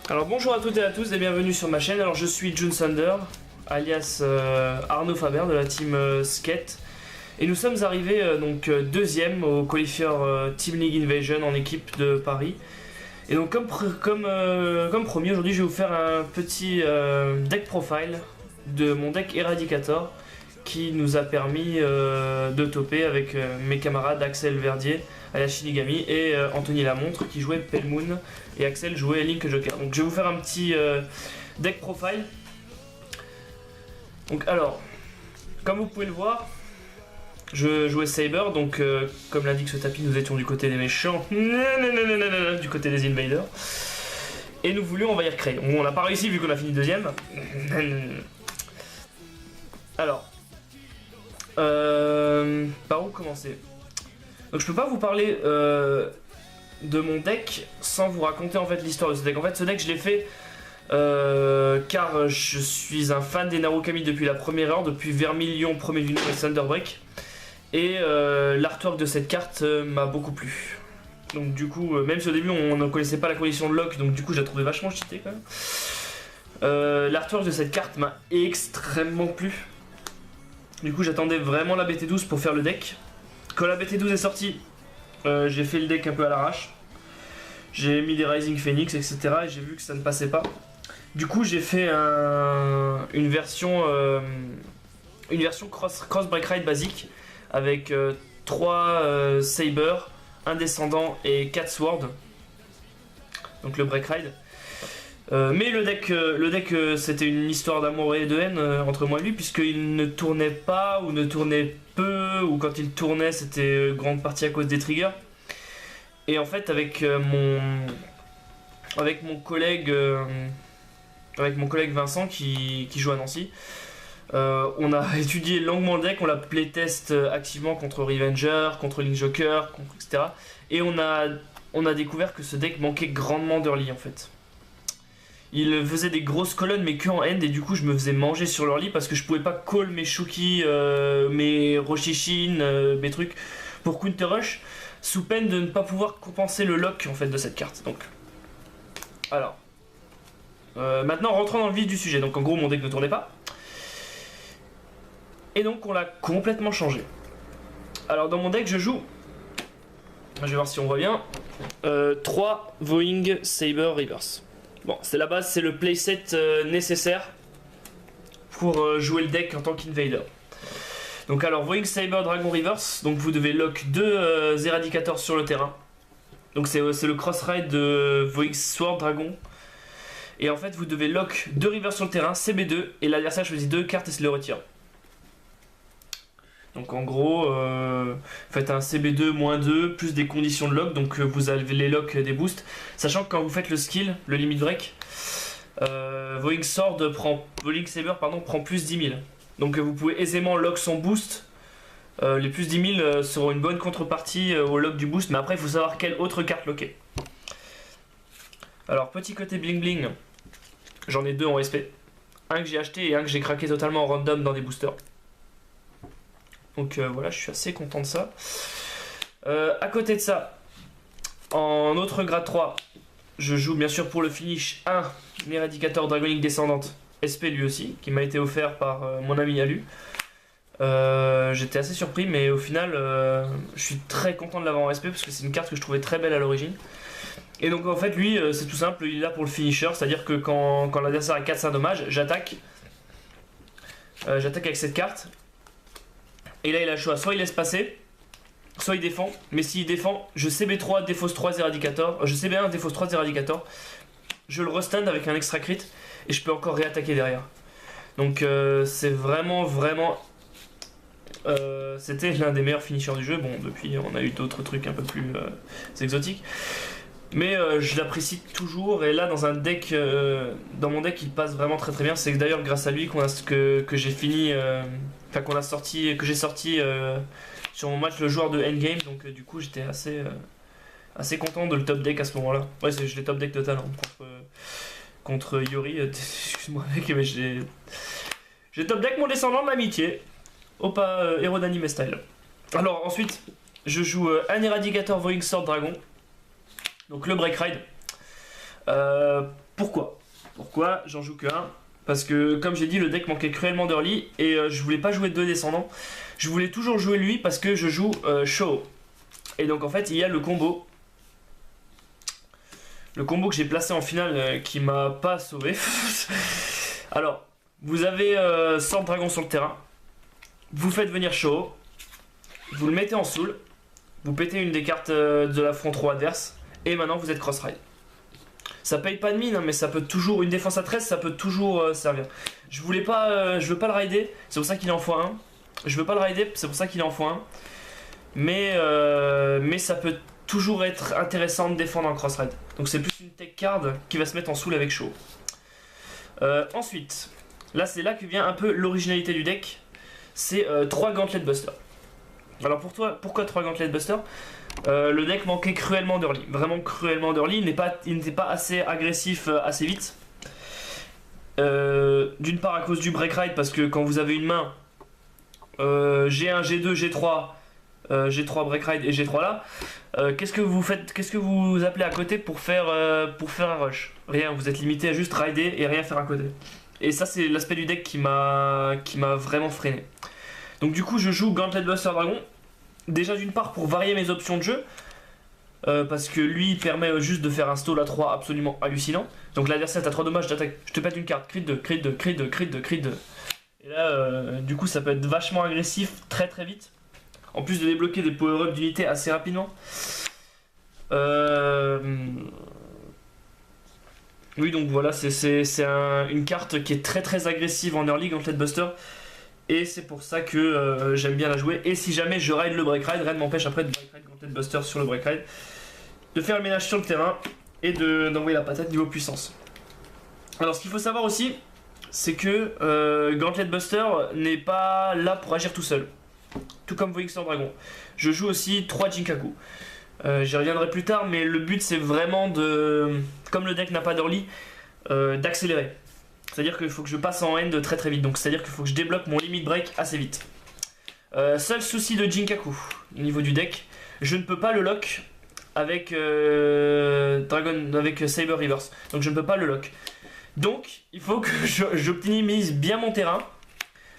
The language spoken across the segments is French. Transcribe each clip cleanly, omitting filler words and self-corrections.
Alors bonjour à toutes et à tous et bienvenue sur ma chaîne. Alors je suis June Thunder, alias Arnaud Faber de la team Skate. Et nous sommes arrivés donc deuxième au Qualifier Team League Invasion en équipe de Paris. Et donc comme promis, aujourd'hui je vais vous faire un petit deck profile de mon deck Eradicator qui nous a permis de topper avec mes camarades Axel Verdier alias Shinigami et Anthony Lamontre qui jouait Pale Moon et Axel jouait Link Joker. Donc je vais vous faire un petit deck profile. Donc alors, comme vous pouvez le voir, je jouais Saber, donc comme l'indique ce tapis, nous étions du côté des méchants, du côté des invaders. Et nous voulions envahir Cray. On n'a pas réussi vu qu'on a fini deuxième. Alors, par où commencer? Donc je peux pas vous parler de mon deck sans vous raconter en fait l'histoire de ce deck. En fait ce deck je l'ai fait car je suis un fan des Narukami depuis la première heure, depuis Vermilion, Premier du nom et Thunderbreak. Et l'artwork de cette carte m'a beaucoup plu. Donc du coup, même si au début on ne connaissait pas la condition de lock, donc du coup je la trouvais vachement cheatée quand même. L'artwork de cette carte m'a extrêmement plu. Du coup j'attendais vraiment la BT12 pour faire le deck. Quand la BT12 est sortie, j'ai fait le deck un peu à l'arrache. J'ai mis des Rising Phoenix, etc. et j'ai vu que ça ne passait pas. Du coup j'ai fait une version Cross Break Ride basique avec 3 Saber, 1 descendant et 4 Sword. Donc le Break Ride. Mais le deck c'était une histoire d'amour et de haine entre moi et lui, puisqu'il ne tournait pas ou ne tournait peu, ou quand il tournait c'était grande partie à cause des triggers. Et en fait avec mon collègue Vincent qui joue à Nancy, on a étudié longuement le deck, on l'a playtest activement contre Revenger, contre Link Joker, etc. Et on a découvert que ce deck manquait grandement d'early en fait. Il faisait des grosses colonnes mais que en end, et du coup je me faisais manger sur l'early parce que je pouvais pas call mes Shuki, mes Roshishin, mes trucs pour counter rush, sous peine de ne pas pouvoir compenser le lock en fait de cette carte. Donc, alors, maintenant rentrons dans le vif du sujet. Donc en gros mon deck ne tournait pas. Et donc on l'a complètement changé. Alors dans mon deck je joue, je vais voir si on voit bien, 3 Voing Saber Reverse. Bon, c'est la base, c'est le playset nécessaire pour jouer le deck en tant qu'invader. Donc alors, Voing Saber Dragon Reverse, donc vous devez lock 2 Eradicators sur le terrain. Donc c'est le cross-ride de Voing Sword Dragon. Et en fait, vous devez lock 2 Reverse sur le terrain, CB2, et l'adversaire choisit 2 cartes et se le retire. Donc en gros, faites un CB2 -2 plus des conditions de lock, donc vous avez les locks des boosts. Sachant que quand vous faites le skill, le limit break, Voing Saber prend plus 10 000. Donc vous pouvez aisément lock son boost. Les plus 10 000 seront une bonne contrepartie au lock du boost, mais après il faut savoir quelle autre carte locker. Alors petit côté bling bling, j'en ai 2 en SP. Un que j'ai acheté et un que j'ai craqué totalement en random dans des boosters. Donc voilà, je suis assez content de ça. À côté de ça, en autre grade 3, je joue bien sûr pour le finish un Eradicator Dragonic Descendante, SP lui aussi, qui m'a été offert par mon ami Alu. J'étais assez surpris, mais au final, je suis très content de l'avoir en SP parce que c'est une carte que je trouvais très belle à l'origine. Et donc en fait, lui, c'est tout simple, il est là pour le finisher, c'est-à-dire que quand l'adversaire a 4-5 dommages, j'attaque avec cette carte. Et là il a le choix, soit il laisse passer, soit il défend. Mais s'il défend, je CB3 défausse 3 Eradicator, je CB1 défausse 3 Eradicator, je le restun avec un extra crit et je peux encore réattaquer derrière. Donc c'est vraiment c'était l'un des meilleurs finishers du jeu. Bon, depuis on a eu d'autres trucs un peu plus exotiques, mais je l'apprécie toujours. Et là dans mon deck il passe vraiment très bien. C'est d'ailleurs grâce à lui que j'ai fini, que j'ai sorti sur mon match le joueur de endgame. Donc du coup j'étais assez content de le top deck à ce moment là. Ouais, je l'ai top deck total contre Yori. Excuse-moi mec, mais j'ai top deck mon descendant de l'amitié. Oppa héros d'anime style. Alors ensuite je joue un Éradicateur Void Sword Dragon. Donc le Break Ride. Pourquoi j'en joue que un? Parce que comme j'ai dit, le deck manquait cruellement d'early et je voulais pas jouer 2 descendants. Je voulais toujours jouer lui parce que je joue Show. Et donc en fait il y a le combo. Le combo que j'ai placé en finale qui m'a pas sauvé. Alors, vous avez Sword Dragon sur le terrain. Vous faites venir Show. Vous le mettez en soul. Vous pétez une des cartes de la front row adverse. Et maintenant vous êtes cross ride. Ça paye pas de mine, hein, mais ça peut toujours. Une défense à 13, ça peut toujours servir. Je veux pas le rider, c'est pour ça qu'il est en x1. Je veux pas le rider, c'est pour ça qu'il est en x1. Mais ça peut toujours être intéressant de défendre en cross ride. Donc c'est plus une tech card qui va se mettre en soul avec Show. Ensuite, là c'est là que vient un peu l'originalité du deck. C'est 3 Gauntlet Buster. Alors pourquoi 3 Gauntlet Buster? Le deck manquait cruellement d'early, vraiment cruellement d'early, il n'était pas assez agressif assez vite. D'une part à cause du break ride, parce que quand vous avez une main G1, G2, G3, G3 break ride et G3 là, qu'est-ce que vous faites, qu'est-ce que vous appelez à côté pour faire un rush? Rien, vous êtes limité à juste rider et rien faire à côté. Et ça c'est l'aspect du deck qui m'a vraiment freiné. Donc du coup je joue Gauntlet Buster Dragon. Déjà d'une part pour varier mes options de jeu, parce que lui il permet juste de faire un stall à 3 absolument hallucinant. Donc l'adversaire t'as 3 dommages d'attaque, je te pète une carte, crit 2, crit 2, crit 2, crit 2, crit 2. Et là du coup ça peut être vachement agressif très très vite. En plus de débloquer des power-up d'unité assez rapidement. Oui donc voilà, c'est une carte qui est très très agressive en early, Gauntlet Buster. Et c'est pour ça que j'aime bien la jouer. Et si jamais je ride le break ride, rien ne m'empêche après de break ride Gauntlet Buster sur le break ride, de faire le ménage sur le terrain et d'envoyer la patate niveau puissance. Alors ce qu'il faut savoir aussi, c'est que Gauntlet Buster n'est pas là pour agir tout seul. Tout comme Void Sword Dragon. Je joue aussi 3 Jinkaku. J'y reviendrai plus tard, mais le but c'est vraiment de, comme le deck n'a pas d'early, d'accélérer. C'est-à-dire qu'il faut que je passe en end très très vite. Donc c'est-à-dire qu'il faut que je débloque mon limit break assez vite. Seul souci de Jinkaku au niveau du deck, je ne peux pas le lock avec avec Saber Reverse. Donc je ne peux pas le lock. Donc il faut que j'optimise bien mon terrain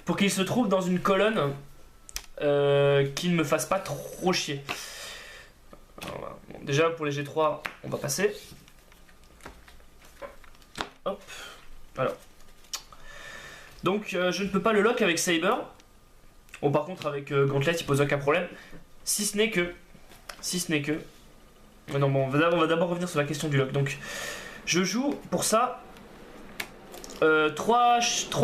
pour qu'il se trouve dans une colonne qui ne me fasse pas trop chier. Alors, bon, déjà pour les G3 on va passer. Hop. Alors. Donc je ne peux pas le lock avec Saber. Bon par contre avec Gauntlet il pose aucun problème. Si ce n'est que. Non bon on va d'abord revenir sur la question du lock. Donc je joue pour ça 3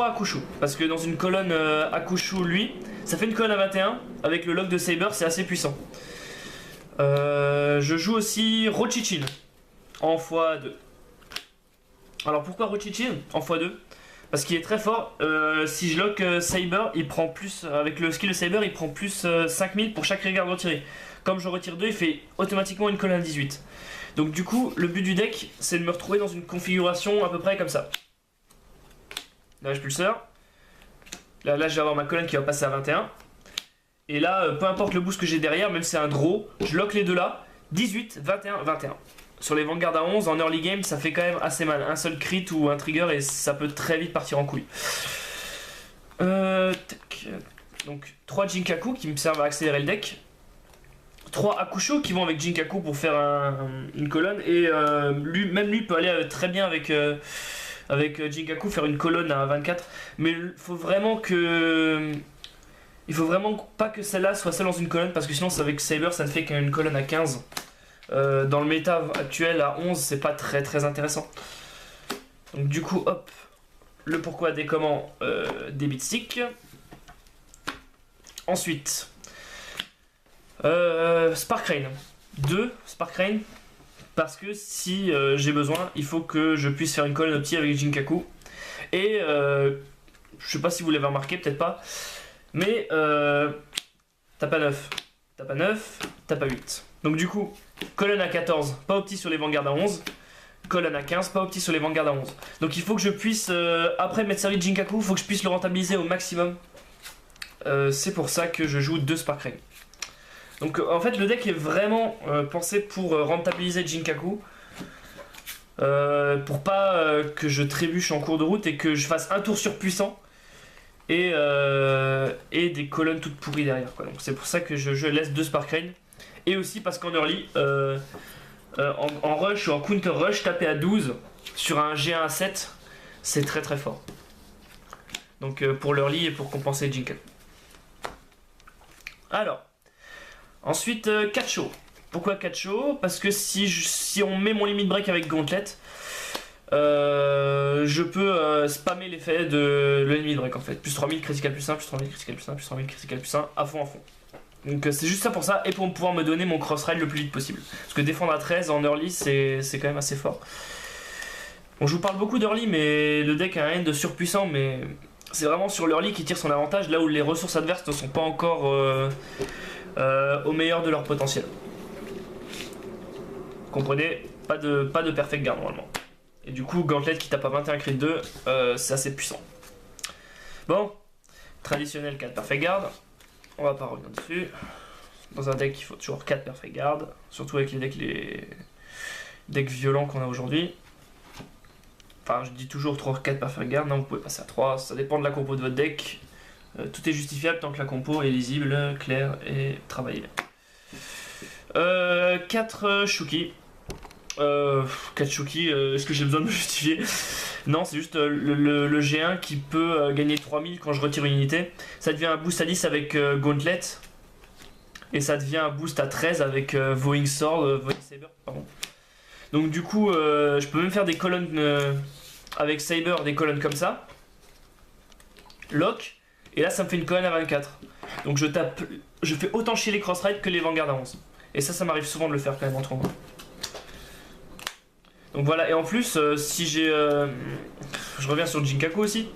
Akushu. Parce que dans une colonne Akushu lui, ça fait une colonne à 21. Avec le lock de Saber c'est assez puissant. Je joue aussi Rochichin en x2. Alors pourquoi Rochichin en x2? Parce qu'il est très fort. Si je lock Saber, il prend plus. Avec le skill de Saber, il prend plus 5000 pour chaque regard retiré. Comme je retire 2, il fait automatiquement une colonne à 18. Donc du coup, le but du deck, c'est de me retrouver dans une configuration à peu près comme ça. Là, je pulseur. Là, je vais avoir ma colonne qui va passer à 21. Et là, peu importe le boost que j'ai derrière, même si c'est un draw, je lock les deux là. 18, 21, 21. Sur les Vanguard à 11, en early game, ça fait quand même assez mal. Un seul crit ou un trigger et ça peut très vite partir en couille. Donc 3 Jinkaku qui me servent à accélérer le deck. 3 Akusho qui vont avec Jinkaku pour faire une colonne. Et même lui peut aller très bien avec Jinkaku, faire une colonne à 24. Mais il faut vraiment pas que celle-là soit seule dans une colonne, parce que sinon avec Saber ça ne fait qu'une colonne à 15. Dans le méta actuel à 11 c'est pas très très intéressant. Donc du coup hop, le pourquoi des comment des beatstick. Ensuite Spark Rain, 2 Spark Rain, parce que si j'ai besoin il faut que je puisse faire une colonne opti avec Jinkaku. Et je sais pas si vous l'avez remarqué, peut-être pas, mais tape à 9, tape à 9, tape à 8. Donc du coup, colonne à 14, pas opti sur les Vanguard à 11. Colonne à 15, pas opti sur les Vanguard à 11. Donc il faut que je puisse, après m'être servi de Jinkaku, il faut que je puisse le rentabiliser au maximum. C'est pour ça que je joue 2 Spark Rain. Donc en fait le deck est vraiment pensé pour rentabiliser Jinkaku. Pour pas que je trébuche en cours de route et que je fasse un tour surpuissant et des colonnes toutes pourries derrière quoi. Donc c'est pour ça que je laisse 2 Sparkrane. Et aussi parce qu'en early, en rush ou en counter rush, taper à 12 sur un G1 à 7, c'est très très fort. Donc pour l'early et pour compenser Jinkaku. Alors, ensuite Kacho. Pourquoi Kacho? Parce que si on met mon limit break avec Gauntlet, je peux spammer l'effet de le limit break en fait. Plus 3000 critical plus 1, plus 3000 critical plus 1, plus 3000 critical plus 1, à fond à fond. Donc c'est juste ça pour ça, et pour pouvoir me donner mon cross-ride le plus vite possible. Parce que défendre à 13 en early, c'est quand même assez fort. Bon, je vous parle beaucoup d'early, mais le deck a rien de surpuissant, mais c'est vraiment sur l'early qui tire son avantage, là où les ressources adverses ne sont pas encore au meilleur de leur potentiel. Comprenez, pas de perfect guard normalement. Et du coup, Gauntlet qui tape à 21 crit 2, c'est assez puissant. Bon, traditionnel 4 perfect guard. On va pas revenir dessus. Dans un deck, il faut toujours 4 perfect guard, surtout avec les decks violents qu'on a aujourd'hui. Enfin, je dis toujours 3-4 perfect guard, non, vous pouvez passer à 3, ça dépend de la compo de votre deck. Tout est justifiable tant que la compo est lisible, claire et travaillée. 4 Shuki. 4 Shuki, est-ce que j'ai besoin de me justifier? Non, c'est juste le G1 qui peut gagner 3000 quand je retire une unité. Ça devient un boost à 10 avec Gauntlet. Et ça devient un boost à 13 avec Vowing Sword, Vowing Saber, pardon. Donc du coup, je peux même faire des colonnes avec Saber, des colonnes comme ça. Lock. Et là, ça me fait une colonne à 24. Donc je fais autant chier les cross-ride que les Vanguard à 11. Et ça m'arrive souvent de le faire quand même en tournoi. Donc voilà, et en plus, si j'ai... je reviens sur Jinkaku aussi.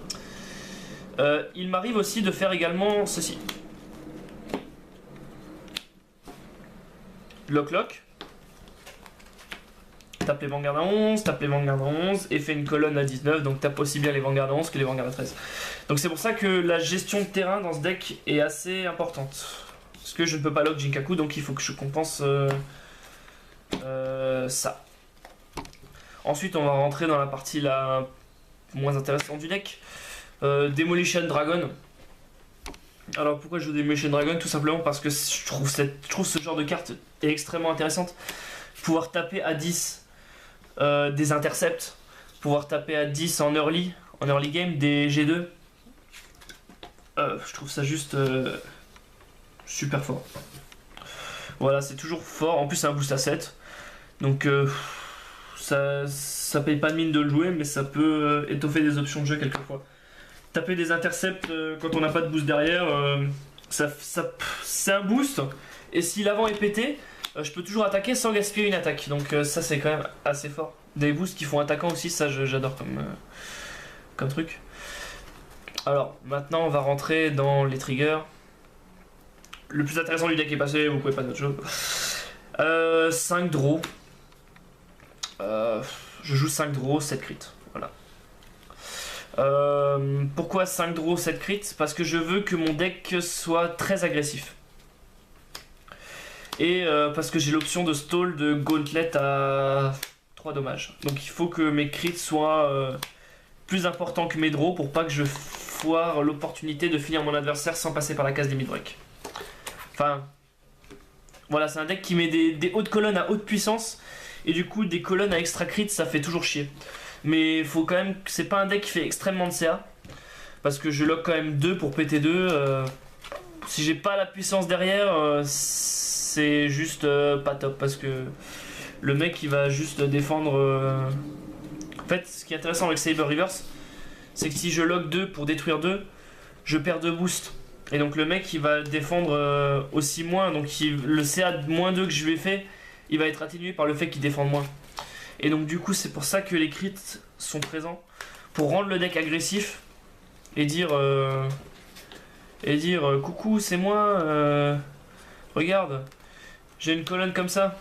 Il m'arrive aussi de faire également ceci. Lock. Tape les Vanguard à 11, tape les Vanguard à 11 et fait une colonne à 19. Donc tape aussi bien les Vanguard à 11 que les Vanguard à 13. Donc c'est pour ça que la gestion de terrain dans ce deck est assez importante. Parce que je ne peux pas lock Jinkaku, donc il faut que je compense ça. Ensuite, on va rentrer dans la partie la moins intéressante du deck. Demolition Dragon. Alors pourquoi je joue Demolition Dragon? Tout simplement parce que je trouve ce genre de carte est extrêmement intéressante. Pouvoir taper à 10 des intercepts. Pouvoir taper à 10 en early game des G2. Je trouve ça juste super fort. Voilà, c'est toujours fort. En plus, c'est un boost à 7. Donc... ça paye pas de mine de le jouer, mais ça peut étoffer des options de jeu quelquefois. Taper des intercepts quand on n'a pas de boost derrière, c'est un boost. Et si l'avant est pété, je peux toujours attaquer sans gaspiller une attaque. Donc ça c'est quand même assez fort. Des boosts qui font attaquant aussi, ça j'adore comme truc. Alors maintenant on va rentrer dans les triggers. Le plus intéressant du deck est passé, vous pouvez pas d'autre chose. 5 draws. Je joue 5 draws, 7 crits. Voilà. Pourquoi 5 draws, 7 crits? Parce que je veux que mon deck soit très agressif. Et parce que j'ai l'option de stall de Gauntlet à 3 dommages. Donc il faut que mes crits soient plus importants que mes draws pour pas que je foire l'opportunité de finir mon adversaire sans passer par la case des mid-break. Enfin, voilà, c'est un deck qui met des hautes colonnes à haute puissance. Et du coup, des colonnes à extra crit, ça fait toujours chier. Mais faut quand même. C'est pas un deck qui fait extrêmement de CA. Parce que je lock quand même 2 pour PT2. Si j'ai pas la puissance derrière, c'est juste pas top. Parce que le mec il va juste défendre. En fait, ce qui est intéressant avec Saber Reverse, c'est que si je lock 2 pour détruire 2, je perds 2 boosts. Et donc le mec il va défendre aussi moins. Donc le CA de moins 2 que je lui ai fait, il va être atténué par le fait qu'il défende moins. Et donc du coup c'est pour ça que les crits sont présents. Pour rendre le deck agressif et dire coucou c'est moi, regarde, j'ai une colonne comme ça.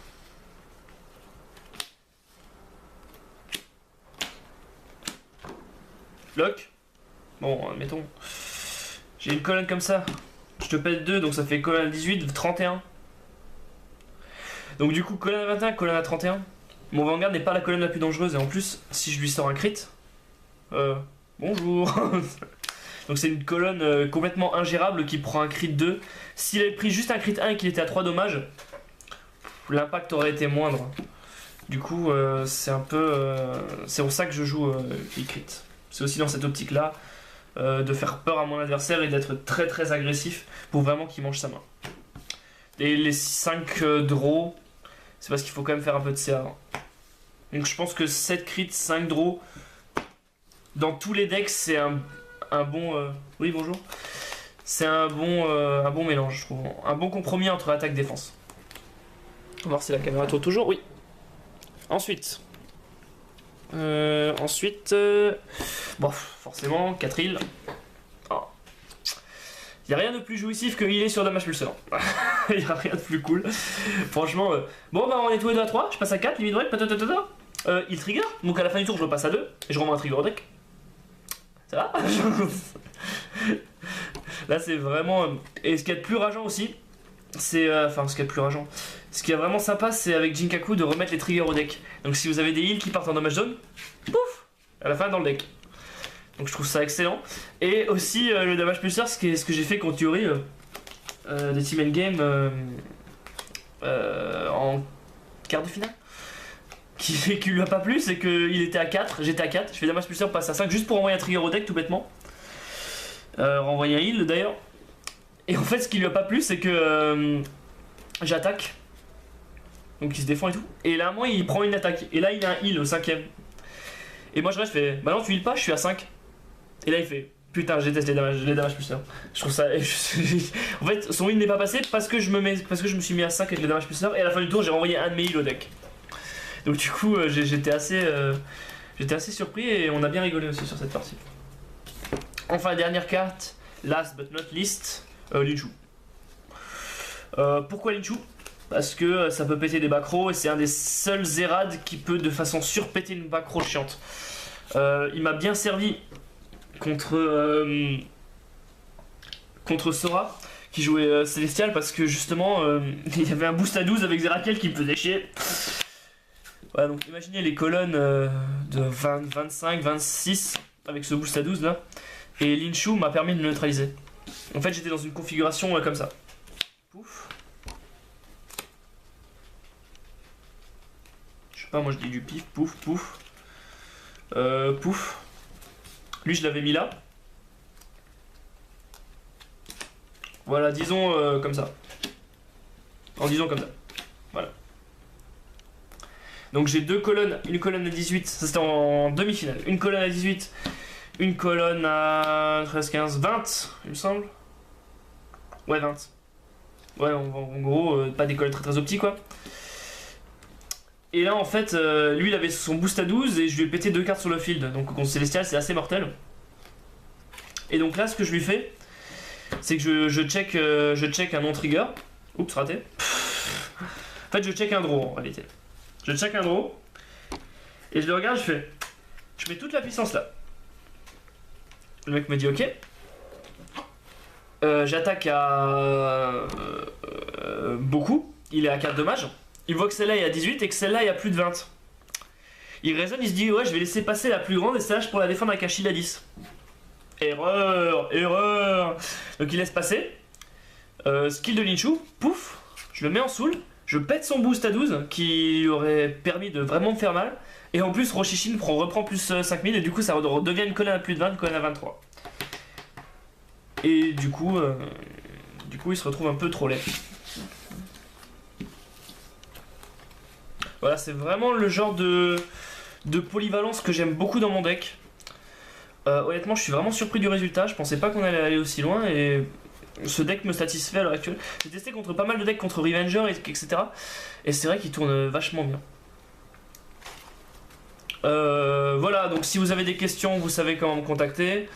Lock. Bon, mettons. J'ai une colonne comme ça. Je te pète 2, donc ça fait colonne 18, 31. Donc du coup, colonne à 21, colonne à 31. Mon Vanguard n'est pas la colonne la plus dangereuse et en plus, si je lui sors un crit, bonjour. Donc c'est une colonne complètement ingérable qui prend un crit 2. S'il avait pris juste un crit 1 et qu'il était à 3 dommages, l'impact aurait été moindre. Du coup, c'est un peu... c'est pour ça que je joue e-crit. C'est aussi dans cette optique-là de faire peur à mon adversaire et d'être très très agressif pour vraiment qu'il mange sa main. Et les 5 draws, c'est parce qu'il faut quand même faire un peu de CA. Donc je pense que 7 crits, 5 draws, dans tous les decks, c'est un bon... Oui, bonjour. C'est un bon mélange, je trouve. Un bon compromis entre attaque et défense. On va voir si la caméra tourne toujours. Oui. Ensuite... bon, forcément, 4 îles. Oh. Il n'y a rien de plus jouissif que healer sur Damage Pulseur. Il n'y a rien de plus cool. Franchement, bon, bah on est tous les deux à 3. Je passe à 4, limite break, patatata. Il trigger. Donc à la fin du tour, je le passe à 2. Et je remets un trigger au deck. Ça va. Là, c'est vraiment. Et ce qu'il y a de plus rageant aussi, c'est. Enfin, ce qu'il y a de plus rageant. Ce qui est vraiment sympa, c'est avec Jinkaku de remettre les triggers au deck. Donc si vous avez des heals qui partent en damage zone, pouf, à la fin dans le deck. Donc je trouve ça excellent. Et aussi le damage pulsar, ce que j'ai fait contre Yuri des team endgame en quart de finale. Qui lui a pas plu, c'est qu'il était à 4, j'étais à 4, je fais damage pulsar, passe à 5 juste pour envoyer un trigger au deck tout bêtement. Renvoyer un heal d'ailleurs. Et en fait ce qui lui a pas plu, c'est que j'attaque. Donc il se défend et tout. Et là, moi, il prend une attaque. Et là, il a un heal au 5ème. Et moi, je reste, je fais bah non, tu heal pas, je suis à 5. Et là, il fait putain, je déteste les damages pulseurs. Je trouve ça. En fait, son heal n'est pas passé parce que je me suis mis à 5 avec les damages pulseurs. Et à la fin du tour, j'ai renvoyé un de mes heals au deck. Donc, du coup, j'étais assez surpris et on a bien rigolé aussi sur cette partie. Enfin, la dernière carte, last but not least, Linchu. Pourquoi Linchu? Parce que ça peut péter des backrows et c'est un des seuls Zerad qui peut de façon surpéter une backrow chiante. Il m'a bien servi contre Sora qui jouait Célestial parce que justement il y avait un boost à 12 avec Zerakel qui me faisait chier. Voilà, donc imaginez les colonnes de 20, 25, 26 avec ce boost à 12 là. Et Linchu m'a permis de le neutraliser. En fait j'étais dans une configuration comme ça. Pouf. Pas, moi je dis du pif, pouf, pouf. Pouf. Lui je l'avais mis là. Voilà, disons comme ça. En disant comme ça. Voilà. Donc j'ai deux colonnes, une colonne à 18, ça c'était en demi-finale. Une colonne à 18, une colonne à 13, 15, 20, il me semble. Ouais, 20. Ouais, en gros, pas des colonnes très très optiques quoi. Et là en fait, lui il avait son boost à 12 et je lui ai pété 2 cartes sur le field. Donc contre Célestial c'est assez mortel. Et donc là ce que je lui fais, c'est que je check un non-trigger. Oups, raté. En fait je check un draw en réalité. Je check un draw. Et je le regarde, je mets toute la puissance là. Le mec me dit ok. J'attaque à beaucoup. Il est à 4 dommages. Il voit que celle-là est à 18 et que celle-là est à plus de 20. Il raisonne, il se dit ouais je vais laisser passer la plus grande et celle-là pour la défendre avec un shield à 10. Erreur. Donc il laisse passer. Skill de Linchu, pouf, je le mets en soul, je pète son boost à 12 qui aurait permis de vraiment me faire mal. Et en plus Roshishin reprend plus 5000 et du coup ça redevient une colonne à plus de 20, une colonne à 23. Et du coup il se retrouve un peu trop laid. Voilà, c'est vraiment le genre de polyvalence que j'aime beaucoup dans mon deck. Honnêtement, je suis vraiment surpris du résultat. Je pensais pas qu'on allait aller aussi loin et ce deck me satisfait à l'heure actuelle. J'ai testé contre pas mal de decks, contre Revenger, etc. Et c'est vrai qu'il tourne vachement bien. Voilà, donc si vous avez des questions, vous savez comment me contacter.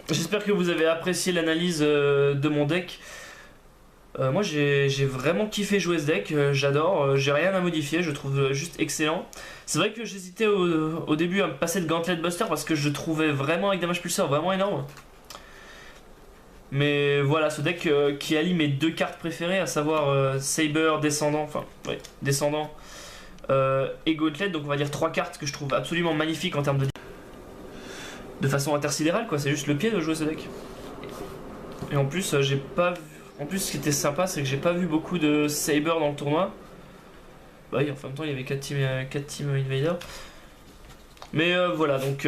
J'espère que vous avez apprécié l'analyse de mon deck. Moi j'ai vraiment kiffé jouer ce deck, j'adore, j'ai rien à modifier, je trouve juste excellent. C'est vrai que j'hésitais au début à me passer de Gauntlet Buster parce que je trouvais vraiment avec Damage Pulsar vraiment énorme. Mais voilà, ce deck qui allie mes 2 cartes préférées, à savoir Saber, Descendant, enfin, ouais, Descendant et Gauntlet, donc on va dire 3 cartes que je trouve absolument magnifiques en termes de façon intersidérale, quoi. C'est juste le pied de jouer ce deck. Et en plus, j'ai pas vu... En plus, ce qui était sympa, c'est que j'ai pas vu beaucoup de Saber dans le tournoi. Bah oui, en même temps, il y avait 4 team Invader. Mais voilà, donc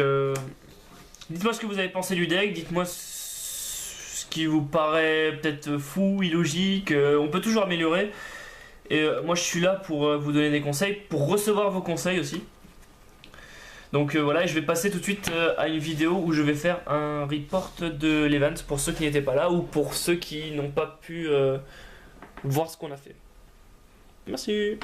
dites-moi ce que vous avez pensé du deck, dites-moi ce qui vous paraît peut-être fou, illogique, on peut toujours améliorer. Et moi je suis là pour vous donner des conseils, pour recevoir vos conseils aussi. Donc voilà, et je vais passer tout de suite à une vidéo où je vais faire un report de l'event pour ceux qui n'étaient pas là ou pour ceux qui n'ont pas pu voir ce qu'on a fait. Merci.